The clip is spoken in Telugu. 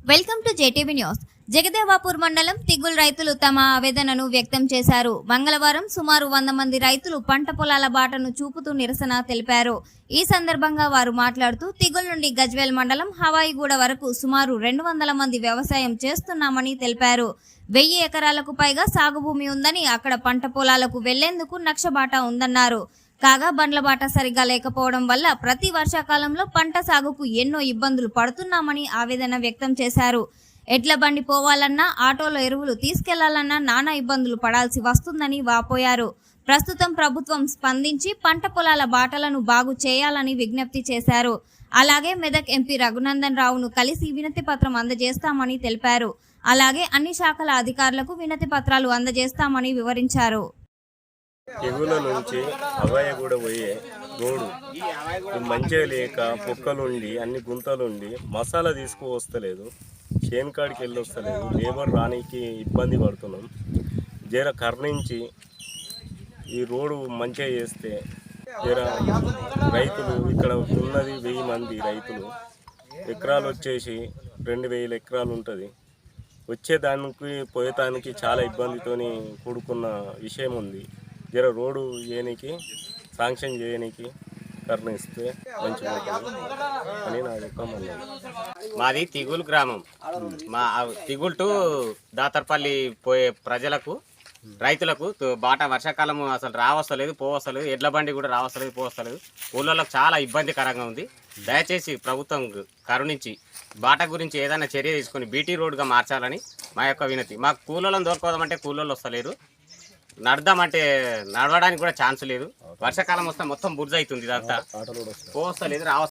Welcome to JTV news. Jagdevpur మండలం తిగుల్ రైతులు తమ ఆవేదనను వ్యక్తం చేశారు. మంగళవారం సుమారు 100 మంది రైతులు పంట పొలాల బాటను చూపుతూ నిరసన తెలిపారు. ఈ సందర్భంగా వారు మాట్లాడుతూ తిగుల్ నుండి గజ్వేల్ మండలం హవాయిగూడ వరకు సుమారు 200 మంది వ్యవసాయం చేస్తున్నామని తెలిపారు. 1000 ఎకరాలకు పైగా సాగు భూమి ఉందని, అక్కడ పంట పొలాలకు వెళ్లేందుకు నక్షబాట ఉందన్నారు. కాగా బండ్ల బాట సరిగా లేకపోవడం వల్ల ప్రతి వర్షాకాలంలో పంట సాగుకు ఎన్నో ఇబ్బందులు పడుతున్నామని ఆవేదన వ్యక్తం చేశారు. ఎడ్ల బండి పోవాలన్నా, ఆటోలో ఎరువులు తీసుకెళ్లాలన్నా నానా ఇబ్బందులు పడాల్సి వస్తుందని వాపోయారు. ప్రస్తుతం ప్రభుత్వం స్పందించి పంట పొలాల బాటలను బాగు చేయాలని విజ్ఞప్తి చేశారు. అలాగే మెదక్ ఎంపీ రఘునందన్ రావును కలిసి వినతి పత్రం అందజేస్తామని తెలిపారు. అలాగే అన్ని శాఖల అధికారులకు వినతి పత్రాలు అందజేస్తామని వివరించారు. తెగుల నుంచి హవాయిగూడ పోయే రోడ్డు మంచిగా లేక పొక్కలుండి అన్ని గుంతలుండి మసాలా తీసుకువస్తలేదు, చేను కాడికి వెళ్ళి వస్తలేదు, లేబర్ రానికి ఇబ్బంది పడుతున్నాం. జర కర్ణించి ఈ రోడ్డు మంచిగా చేస్తే జర రైతులు ఇక్కడ ఉన్నది 1000 మంది రైతులు, ఎకరాలు వచ్చేసి 2000 ఎకరాలు ఉంటుంది. వచ్చేదానికి పోయేదానికి చాలా ఇబ్బందితోని కూడుకున్న విషయం ఉంది. జర రోడ్డు చేయడానికి శాంక్షన్ చేయడానికి కర్ణిస్తే మంచిగా ఉంటుంది అని నా యొక్క మన్నన. మాది తిగుల్ గ్రామం. మా తిగుల్ టు దాతర్పల్లి పోయే ప్రజలకు, రైతులకు బాట వర్షాకాలం అసలు రావస్తలేదు, పోవస్తలేదు. ఎడ్ల బండి కూడా రావస్తలేదు, పోవస్తలేదు. ఊళ్ళలో చాలా ఇబ్బందికరంగా ఉంది. దయచేసి ప్రభుత్వం కరుణించి బాట గురించి ఏదైనా చర్య తీసుకొని బీటీ రోడ్డుగా మార్చాలని మా యొక్క వినతి. మాకు కూలోళ్ళని దొరకదామంటే కూలోళ్ళు వస్తలేరు, నడదామంటే నడవడానికి కూడా ఛాన్స్ లేదు. వర్షాకాలం వస్తే మొత్తం బుర్జ అవుతుంది, ఇదంతా పోవస్తలేదు, రావస్తలేదు.